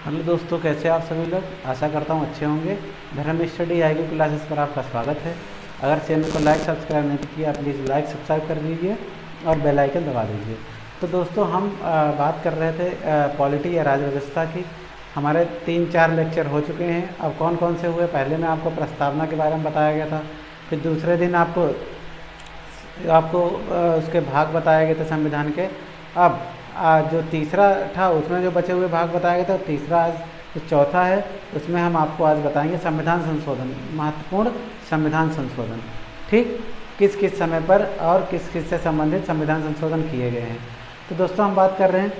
Hello दोस्तों, कैसे आप सभी लोग। आशा करता हूँ अच्छे होंगे। धर्म स्टडी आईक्यू क्लासेस पर आपका स्वागत है। अगर चैनल को लाइक सब्सक्राइब नहीं किया, प्लीज़ लाइक सब्सक्राइब कर दीजिए और बेल आइकन दबा दीजिए। तो दोस्तों, हम बात कर रहे थे पॉलिटी या राज व्यवस्था की। हमारे 3-4 लेक्चर हो चुके हैं। अब कौन कौन से हुए, पहले में आपको प्रस्तावना के बारे में बताया गया था। फिर दूसरे दिन आपको आपको उसके भाग बताए गए थे संविधान के। अब जो तीसरा था उसमें जो बचे हुए भाग बताया गया था, तीसरा आज जो चौथा है उसमें हम आपको आज बताएंगे संविधान संशोधन, महत्वपूर्ण संविधान संशोधन। ठीक, किस किस समय पर और किस किस से संबंधित संविधान संशोधन किए गए हैं। तो दोस्तों, हम बात कर रहे हैं,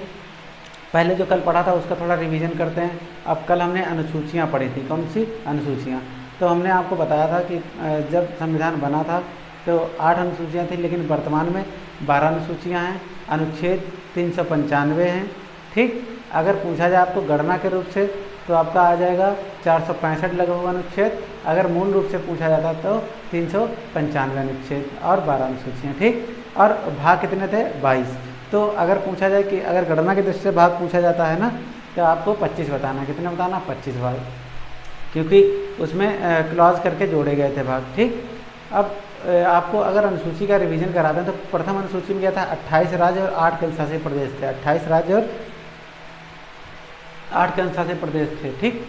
पहले जो कल पढ़ा था उसका थोड़ा रिवीजन करते हैं। अब कल हमने अनुसूचियाँ पढ़ी थी। कौन सी अनुसूचियाँ? तो हमने आपको बताया था कि जब संविधान बना था तो 8 अनुसूचियाँ थी, लेकिन वर्तमान में 12 अनुसूचियाँ हैं। अनुच्छेद 395 हैं। ठीक, अगर पूछा जाए आपको गणना के रूप से तो आपका आ जाएगा 465 लगभग अनुच्छेद। अगर मूल रूप से पूछा जाता तो 395 अनुच्छेद और 12 अनुसूचियाँ। ठीक, और भाग कितने थे? 22। तो अगर पूछा जाए कि अगर गणना की दृष्टि से भाग पूछा जाता है ना, तो आपको 25 बताना। कितने बताना? 25 भाग, क्योंकि उसमें क्लॉज करके जोड़े गए थे भाग। ठीक, अब आपको अगर अनुसूची का रिवीजन कराते हैं तो प्रथम अनुसूची में क्या था? 28 राज्य और 8 केंद्र शासित प्रदेश थे। 28 राज्य और 8 केंद्र शासित प्रदेश थे। ठीक,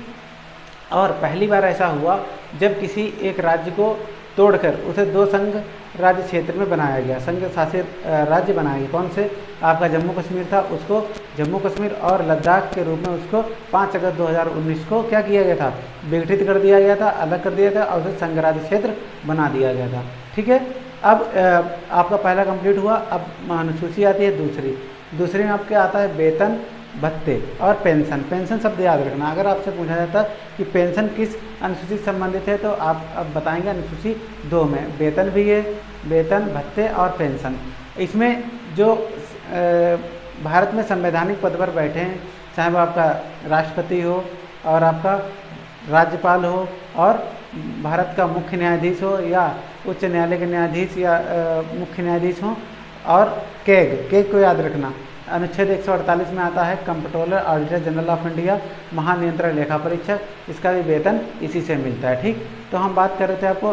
और पहली बार ऐसा हुआ जब किसी एक राज्य को तोड़कर उसे 2 संघ राज्य क्षेत्र में बनाया गया, संघ शासित राज्य बनाया गया। कौन से? आपका जम्मू कश्मीर था, उसको जम्मू कश्मीर और लद्दाख के रूप में उसको 5 अगस्त 2019 को क्या किया गया था? विघटित कर दिया गया था, अलग कर दिया था और उसे संघ राज्य क्षेत्र बना दिया गया था। ठीक है, अब आपका पहला कंप्लीट हुआ। अब अनुसूची आती है दूसरी। दूसरी में आपके आता है वेतन, भत्ते और पेंशन। पेंशन शब्द याद रखना। अगर आपसे पूछा जाता कि पेंशन किस अनुसूची से संबंधित है, तो आप अब बताएंगे अनुसूची 2 में वेतन भी है, वेतन, भत्ते और पेंशन। इसमें जो भारत में संवैधानिक पद पर बैठे हैं, चाहे वो आपका राष्ट्रपति हो और आपका राज्यपाल हो और भारत का मुख्य न्यायाधीश हो या उच्च न्यायालय के न्यायाधीश या मुख्य न्यायाधीश हो, और केग को याद रखना। अनुच्छेद 148 में आता है comptroller auditor general of India, महानियंत्रक लेखा परीक्षक, इसका भी वेतन इसी से मिलता है। ठीक, तो हम बात कर रहे थे आपको,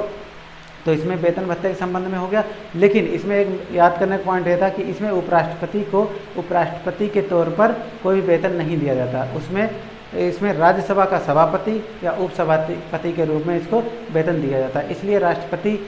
तो इसमें वेतन भत्ते के संबंध में हो गया। लेकिन इसमें एक याद करने का पॉइंट यह था कि इसमें उपराष्ट्रपति को उपराष्ट्रपति के तौर पर कोई वेतन नहीं दिया जाता। इसमें राज्यसभा का सभापति या उपसभापति के रूप में इसको वेतन दिया जाता है। इसलिए राष्ट्रपति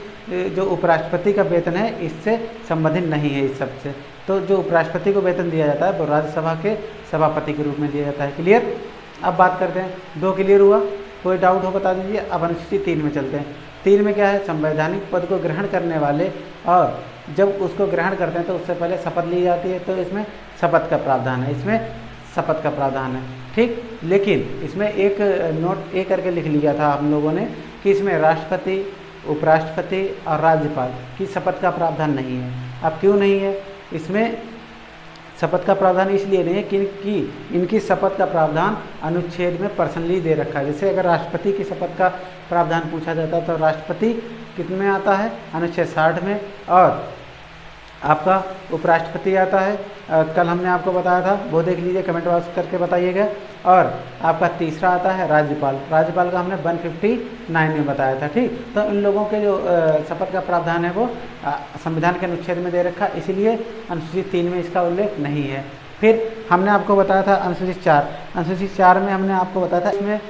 जो उपराष्ट्रपति का वेतन है इससे संबंधित नहीं है इस सबसे। तो जो उपराष्ट्रपति को वेतन दिया जाता है वो राज्यसभा के सभापति के रूप में दिया जाता है। क्लियर? अब बात करते हैं, 2 क्लियर हुआ? कोई डाउट हो बता दीजिए। अब अनुसूची 3 में चलते हैं। 3 में क्या है? संवैधानिक पद को ग्रहण करने वाले, और जब उसको ग्रहण करते हैं तो उससे पहले शपथ ली जाती है। तो इसमें शपथ का प्रावधान है, इसमें शपथ का प्रावधान है। ठीक, लेकिन इसमें एक नोट ए करके लिख लिया था हम लोगों ने कि इसमें राष्ट्रपति, उपराष्ट्रपति और राज्यपाल की शपथ का प्रावधान नहीं है। अब क्यों नहीं है? इसमें शपथ का प्रावधान इसलिए नहीं है कि इनकी शपथ का प्रावधान अनुच्छेद में पर्सनली दे रखा है। जैसे अगर राष्ट्रपति की शपथ का प्रावधान पूछा जाता है तो राष्ट्रपति कितने में आता है? अनुच्छेद 60 में। और आपका उपराष्ट्रपति आता है, कल हमने आपको बताया था, वो देख लीजिए, कमेंट बॉक्स करके बताइएगा। और आपका तीसरा आता है राज्यपाल। राज्यपाल का हमने 159 में बताया था। ठीक, तो इन लोगों के जो शपथ का प्रावधान है वो संविधान के अनुच्छेद में दे रखा, इसीलिए अनुसूची 3 में इसका उल्लेख नहीं है। फिर हमने आपको बताया था अनुसूची 4। अनुसूची 4 में हमने आपको बताया था इसमें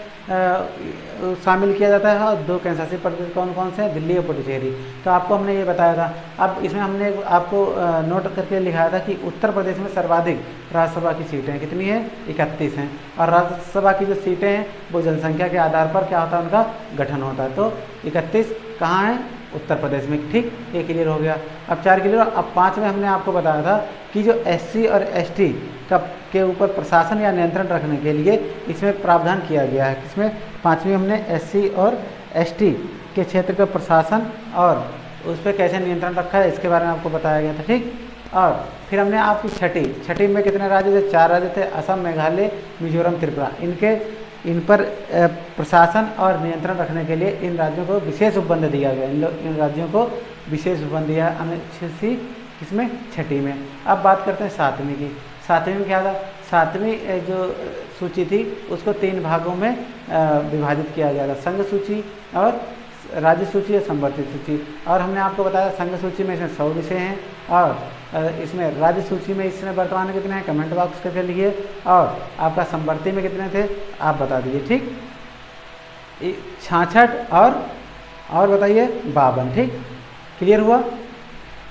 शामिल किया जाता है 2 केंद्र शासित प्रदेश कौन कौन से हैं? दिल्ली और पुडुचेरी। तो आपको हमने ये बताया था। अब इसमें हमने आपको नोट करके लिखाया था कि उत्तर प्रदेश में सर्वाधिक राज्यसभा की सीटें कितनी हैं? 31 हैं। और राज्यसभा की जो सीटें हैं वो जनसंख्या के आधार पर क्या होता है? उनका गठन होता है। तो 31 कहाँ है? उत्तर प्रदेश में। ठीक, ये क्लियर हो गया। अब 4 क्लियर। अब 5 में हमने आपको बताया था कि जो SC और ST के ऊपर प्रशासन या नियंत्रण रखने के लिए इसमें प्रावधान किया गया है। इसमें 5वीं हमने SC और ST के क्षेत्र का प्रशासन और उस पर कैसे नियंत्रण रखा है इसके बारे में आपको बताया गया था। ठीक, और फिर हमने आपकी छठी में कितने राज्य थे? 4 राज्य थे, असम, मेघालय, मिजोरम, त्रिपुरा। इन पर प्रशासन और नियंत्रण रखने के लिए इन राज्यों को विशेष उपबंध दिया गया। इन राज्यों को विशेष उपबंध दिया अनुच्छेद 6 इसमें, छठी में। अब बात करते हैं 7वीं की। 7वीं में क्या था? सातवीं जो सूची थी उसको 3 भागों में विभाजित किया गया था, संघ सूची और राज्य सूची और संवर्धित सूची। और हमने आपको बताया संघ सूची में इसमें 100 विषय हैं और इसमें राज्य सूची में इसमें वर्तमान में कितने हैं, कमेंट बॉक्स करके लिखिए। और आपका संवर्ती में कितने थे आप बता दीजिए, ठीक। 66 और बताइए 52, ठीक, क्लियर हुआ।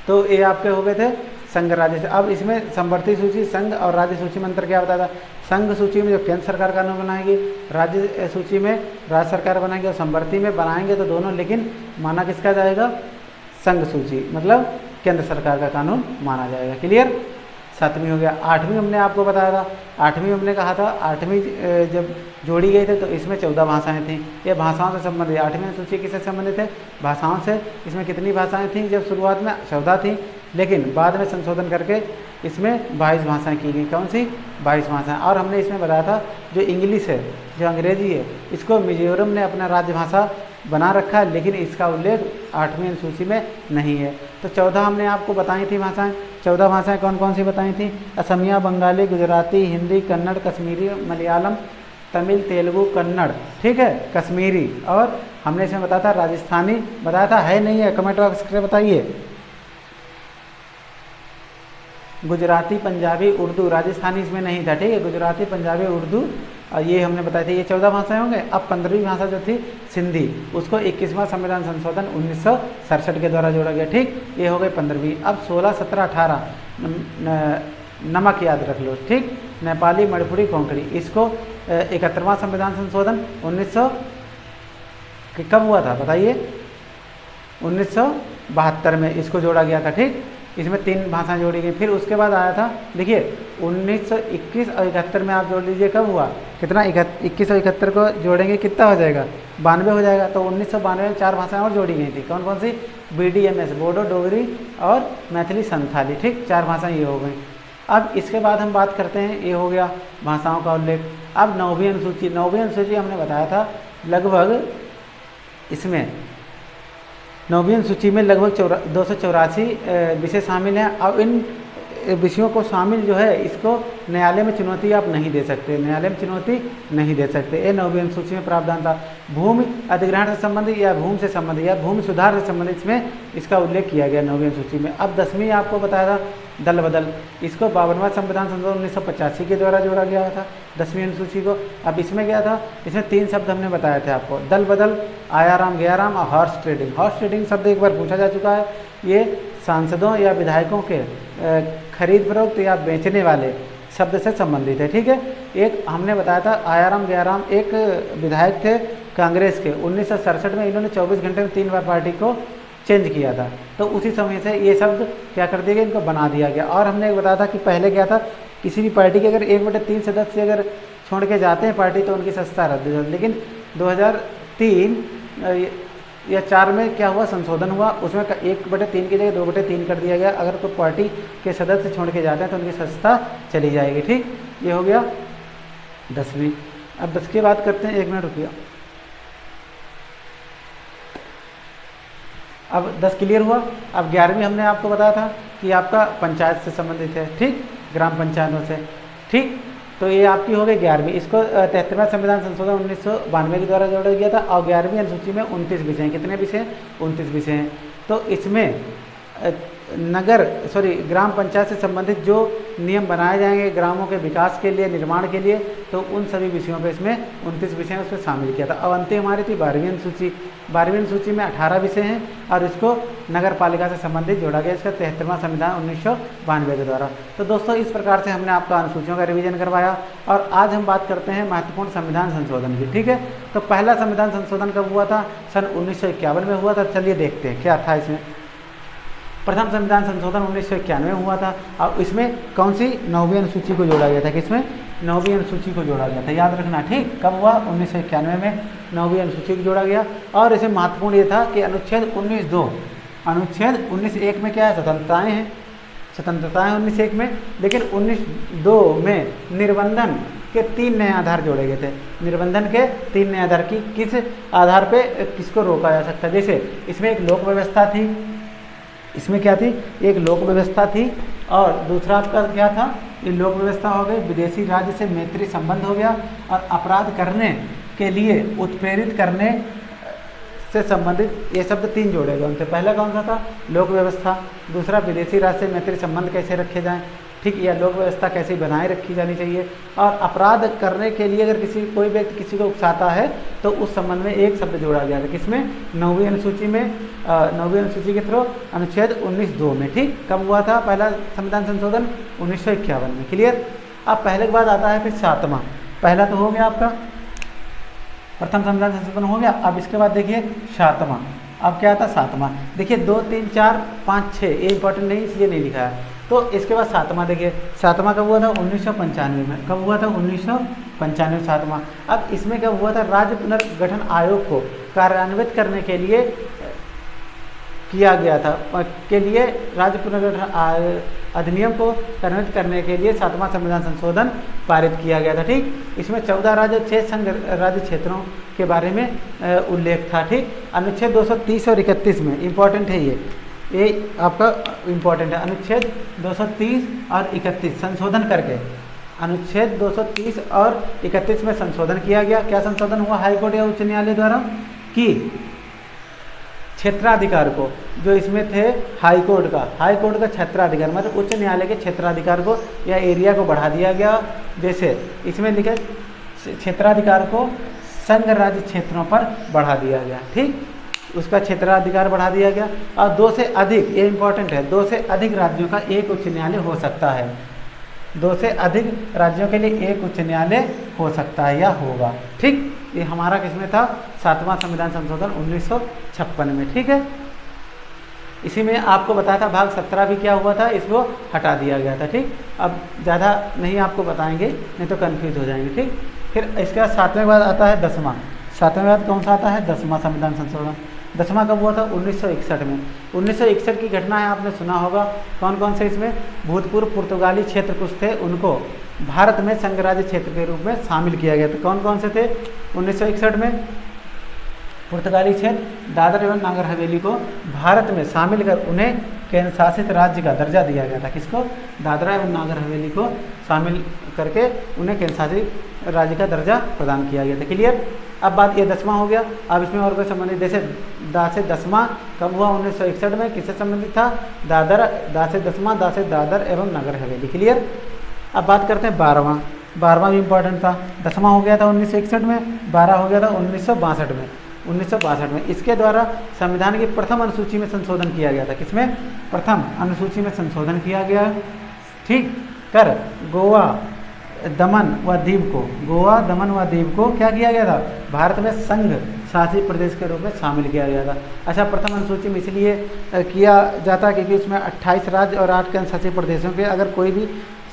तो ये आपके हो गए थे संघ राज्य से। अब इसमें संवर्ती सूची, संघ और राज्य सूची में अंतर क्या बताया था। संघ सूची में जो केंद्र सरकार कानून बनाएगी, राज्य सूची में राज्य सरकार बनाएगी, और संवर्ती में बनाएंगे तो दोनों, लेकिन माना किसका जाएगा, संघ सूची, मतलब केंद्र सरकार का कानून माना जाएगा। क्लियर। 7वीं हो गया। 8वीं हमने आपको बताया था, 8वीं हमने कहा था, 8वीं जब जोड़ी गई थी तो इसमें 14 भाषाएं थीं। ये भाषाओं से संबंधित, 8वीं सूची किससे संबंधित है, भाषाओं से। इसमें कितनी भाषाएं थीं, जब शुरुआत में 14 थीं, लेकिन बाद में संशोधन करके इसमें 22 भाषाएं की गई। कौन सी, 22 भाषाएं। और हमने इसमें बताया था जो इंग्लिश है, जो अंग्रेजी है, इसको मिजोरम ने अपना राजभाषा बना रखा है, लेकिन इसका उल्लेख 8वीं अनुसूची में नहीं है। तो 14 हमने आपको बताई थी भाषाएं। 14 भाषाएं कौन कौन सी बताई थी, असमिया, बंगाली, गुजराती, हिंदी, कन्नड़, कश्मीरी, मलयालम, तमिल, तेलुगु, कन्नड़, ठीक है, कश्मीरी। और हमने इसमें बताया था राजस्थानी, बताया था, है नहीं है, कमेंट बॉक्स करके बताइए। गुजराती, पंजाबी, उर्दू, राजस्थानी इसमें नहीं था, ठीक है, गुजराती, पंजाबी, उर्दू, और ये हमने बताई थी। ये 14 भाषाएं होंगे। अब 15वीं भाषा जो थी सिंधी, उसको 21वां संविधान संशोधन 1967 के द्वारा जोड़ा गया, ठीक, ये हो गई 15वीं। अब 16, 17, 18 नमक याद रख लो, ठीक, नेपाली, मणिपुरी, कोंकणी, इसको 71वां संविधान संशोधन 1900 कब हुआ था बताइए, 1972 में इसको जोड़ा गया था, ठीक। इसमें 3 भाषाएं जोड़ी गई। फिर उसके बाद आया था, देखिए 1921 और 71 में आप जोड़ लीजिए, कब हुआ, कितना, 21 और 71 को जोड़ेंगे कितना हो जाएगा, 92 हो जाएगा। तो 1992 में 4 भाषाएं और जोड़ी गई थी। कौन कौन सी, BDMS, बोडो, डोगरी और मैथिली, संथाली, ठीक, 4 भाषाएं ये हो गई। अब इसके बाद हम बात करते हैं, ये हो गया भाषाओं का उल्लेख। अब 9वीं अनुसूची, 9वीं अनुसूची हमने बताया था लगभग इसमें 9वीं अनुसूची में लगभग 284 विषय शामिल हैं। अब इन विषयों को शामिल जो है, इसको न्यायालय में चुनौती आप नहीं दे सकते, न्यायालय में चुनौती नहीं दे सकते। ये 9वीं अनुसूची में प्रावधान था। भूमि अधिग्रहण से संबंधित या भूमि से संबंधित या भूमि सुधार से संबंधित इसमें इसका उल्लेख किया गया 9वीं अनुसूची में। अब 10वीं आपको बताया था दल बदल, इसको 52वां संविधान संशोधन 1985 के द्वारा जोड़ा गया था 10वीं अनुसूची को। अब इसमें क्या था, इसमें 3 शब्द हमने बताए थे आपको, दल बदल, आयाराम गयाराम और हॉर्स ट्रेडिंग। हॉर्स ट्रेडिंग शब्द एक बार पूछा जा चुका है, ये सांसदों या विधायकों के खरीद फरोख्त या बेचने वाले शब्द से संबंधित है, ठीक है। एक हमने बताया था आयाराम गयाराम एक विधायक थे कांग्रेस के, 1967 में इन्होंने 24 घंटे में 3 बार पार्टी को चेंज किया था, तो उसी समय से ये शब्द क्या कर दिया गया, इनको बना दिया गया। और हमने एक बताया था कि पहले क्या था, किसी भी पार्टी के अगर 1/3 सदस्य अगर छोड़ के जाते हैं पार्टी तो उनकी सदस्यता रद्द हो जाती, लेकिन 2003 या 4 में क्या हुआ, संशोधन हुआ, उसमें 1/3 की जगह 2/3 कर दिया गया। अगर कोई पार्टी के सदस्य छोड़ के जाते हैं तो उनकी सदस्यता चली जाएगी, ठीक। ये हो गया 10वीं। अब 10 की बात करते हैं, 1 मिनट रुकिए। अब 10 क्लियर हुआ। अब 11वीं हमने आपको बताया था कि आपका पंचायत से संबंधित है, ठीक, ग्राम पंचायतों से, ठीक। तो ये आपकी हो गई 11वीं। इसको 73वां संविधान संशोधन 1992 के द्वारा जोड़ा गया था। और 11वीं अनुसूची में 29 विषय हैं। कितने विषय हैं, 29 विषय हैं। तो इसमें ग्राम पंचायत से संबंधित जो नियम बनाए जाएंगे ग्रामों के विकास के लिए, निर्माण के लिए, तो उन सभी विषयों पे इसमें 29 विषय उसमें शामिल किया था। अब अंतिम हमारी थी 12वीं अनुसूची। 12वीं अनुसूची में 18 विषय हैं और इसको नगर पालिका से संबंधित जोड़ा गया, इसका 73वां संविधान 1992 के द्वारा। तो दोस्तों इस प्रकार से हमने आपका अनुसूचियों का रिवीजन करवाया और आज हम बात करते हैं महत्वपूर्ण संविधान संशोधन की, ठीक है। तो पहला संविधान संशोधन कब हुआ था, सन 1951 में हुआ था। चलिए देखते हैं क्या था इसमें। प्रथम संविधान संशोधन 1991 में हुआ था और इसमें कौन सी, 9वीं अनुसूची को जोड़ा गया था। किसमें, 9वीं अनुसूची को जोड़ा गया था, याद रखना, ठीक। कब हुआ, 1991 में 9वीं अनुसूची को जोड़ा गया। और इसमें महत्वपूर्ण ये था कि अनुच्छेद 19(2), अनुच्छेद 19(1) में क्या है, स्वतंत्रताएँ हैं, स्वतंत्रताएँ 19(1) में, लेकिन 19(2) में निर्बंधन के 3 नए आधार जोड़े गए थे। निर्बंधन के 3 नए आधार की किस आधार पे किसको रोका जा सकता है। जैसे इसमें एक लोक व्यवस्था थी, इसमें क्या थी, एक लोक व्यवस्था थी और दूसरा आपका क्या था, ये लोक व्यवस्था हो गई, विदेशी राज्य से मैत्री संबंध हो गया, और अपराध करने के लिए उत्प्रेरित करने से संबंधित ये शब्द 3 जोड़े गए उनसे। पहला कौन सा था? लोक व्यवस्था। दूसरा विदेशी राज्य से मैत्री संबंध कैसे रखे जाएं, ठीक, या लोक व्यवस्था कैसे बनाए रखी जानी चाहिए। और अपराध करने के लिए अगर कोई व्यक्ति किसी को उकसाता है तो उस संबंध में एक शब्द जोड़ा गया था, किसमें? 9वीं अनुसूची में, 9वीं अनुसूची के थ्रू अनुच्छेद 19(2) में। ठीक, कब हुआ था पहला संविधान संशोधन? 1951 में। क्लियर। अब पहले के बाद आता है फिर 7वां। पहला तो हो गया आपका, प्रथम संविधान संशोधन हो गया। अब इसके बाद देखिए 7वां। अब क्या आता? 7वां। देखिए 2, 3, 4, 5, 6 ये इंपॉर्टेंट नहीं, इसलिए नहीं लिखा है। तो इसके बाद 7वां देखिए, 7वां कब हुआ था? 1995 में। कब हुआ था? 1995 7वां। अब इसमें क्या हुआ था? राज्य पुनर्गठन आयोग को कार्यान्वित करने के लिए किया गया था, के लिए राज्य पुनर्गठन अधिनियम को कार्यान्वित करने के लिए 7वां संविधान संशोधन पारित किया गया था। ठीक, इसमें 14 राज्य 6 संघ राज्य क्षेत्रों के बारे में उल्लेख था। ठीक, अनुच्छेद 230 और 31 में इंपॉर्टेंट है ये आपका इम्पोर्टेंट है। अनुच्छेद 230 और 31 संशोधन करके, अनुच्छेद 230 और 31 में संशोधन किया गया। क्या संशोधन हुआ? हाईकोर्ट या उच्च न्यायालय द्वारा कि क्षेत्राधिकार को, जो इसमें थे हाईकोर्ट का क्षेत्राधिकार, मतलब उच्च न्यायालय के क्षेत्राधिकार को या एरिया को बढ़ा दिया गया। जैसे इसमें लिखे क्षेत्राधिकार को संघ राज्य क्षेत्रों पर बढ़ा दिया गया। ठीक, उसका क्षेत्राधिकार बढ़ा दिया गया। और 2 से अधिक, ये इंपॉर्टेंट है, 2 से अधिक राज्यों का एक उच्च न्यायालय हो सकता है। 2 से अधिक राज्यों के लिए एक उच्च न्यायालय हो सकता है या होगा। ठीक, ये हमारा किसमें था? 7वां संविधान संशोधन 1956 में। ठीक है, इसी में आपको बताया था भाग 17 भी क्या हुआ था, इसको हटा दिया गया था। ठीक, अब ज़्यादा नहीं आपको बताएंगे, नहीं तो कन्फ्यूज हो जाएंगे। ठीक, फिर इसके बाद 7वें बाद आता है 10वां। 7वें बाद कौन सा आता है? 10वां संविधान संशोधन। 10वां कब हुआ था? 1961 में। 1961 की घटना है, आपने सुना होगा। कौन कौन से? इसमें भूतपूर्व पुर्तगाली क्षेत्र कुछ थे, उनको भारत में संघ राज्य क्षेत्र के रूप में शामिल किया गया। तो कौन कौन से थे 1961 में? पुर्तगाली क्षेत्र, दादर एवं नागर हवेली को भारत में शामिल कर उन्हें केंद्र शासित राज्य का दर्जा दिया गया था। किसको? दादरा एवं नागर हवेली को शामिल करके उन्हें केंद्र शासित राज्य का दर्जा प्रदान किया गया था। क्लियर। अब बात ये 10वां हो गया। अब इसमें और कोई संबंधित, जैसे दा से 10वां कब हुआ? 1961 में। किससे संबंधित था? दादर, दा से 10वां, दा से दादर एवं नगर हवेली। क्लियर। अब बात करते हैं 12वां। 12वां भी इंपॉर्टेंट था। 10वां हो गया था 1961 में, 12 हो गया था 1962 में। 1962 में इसके द्वारा संविधान की प्रथम अनुसूची में संशोधन किया गया था। किसमें? प्रथम अनुसूची में संशोधन किया गया। ठीक, कर गोवा, दमन व दीव को, गोवा, दमन व दीव को क्या किया गया था? भारत में संघ शासित प्रदेश के रूप में शामिल किया गया था। अच्छा, प्रथम अनुसूची में इसलिए किया जाता क्योंकि उसमें 28 राज्य और 8 केंद्र शासित प्रदेशों के अगर कोई भी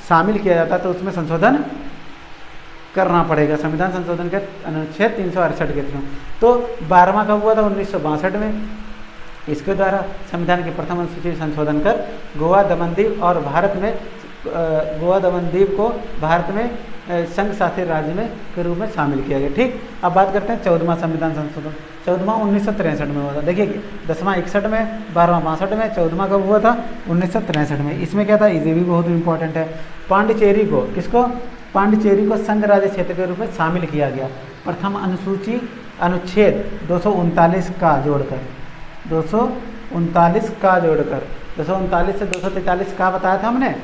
शामिल किया जाता तो उसमें संशोधन करना पड़ेगा, संविधान संशोधन के अनुच्छेद 368 के थ्रू। तो 12वां कब हुआ था? 1962 में। इसके द्वारा संविधान के प्रथम अनुसूची संशोधन कर गोवा, दमन, दीव और भारत में गोवा, दमन, दीव को भारत में संघ शासित राज्य में के रूप में शामिल किया गया। ठीक, अब बात करते हैं 14वां संविधान संशोधन। 14वां 1963 में हुआ था। देखिए 10वां 61 में, 12वां 62 में, 14वां कब हुआ था? 1963 में। इसमें क्या था? ये भी बहुत इंपॉर्टेंट है। पांडिचेरी को, किसको? पांडिचेरी को संघ राज्य क्षेत्र के रूप में शामिल किया गया। प्रथम अनुसूची अनुच्छेद 239 का जोड़कर, 239 का जोड़कर, 239 से 243 का बताया था हमने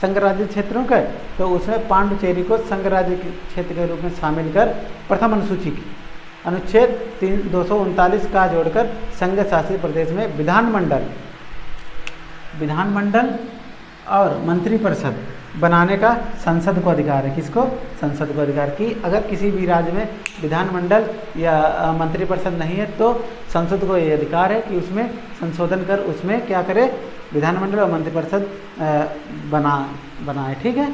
संघ राज्य क्षेत्रों का, तो उसमें पांडिचेरी को संघ राज्य क्षेत्र के रूप में शामिल कर प्रथम अनुसूची की अनुच्छेद 239 का जोड़कर संघ शासित प्रदेश में विधानमंडल और मंत्रिपरिषद बनाने का संसद को अधिकार है। किसको? संसद को अधिकार की अगर किसी भी राज्य में विधानमंडल या मंत्रिपरिषद नहीं है तो संसद को ये अधिकार है कि उसमें संशोधन कर उसमें क्या करे? विधानमंडल और मंत्रिपरिषद बनाए। ठीक है।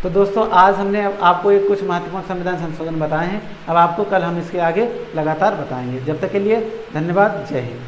तो दोस्तों आज हमने आपको एक कुछ महत्वपूर्ण संविधान संशोधन बताए हैं। अब आपको कल हम इसके आगे लगातार बताएंगे। जब तक के लिए धन्यवाद। जय हिंद।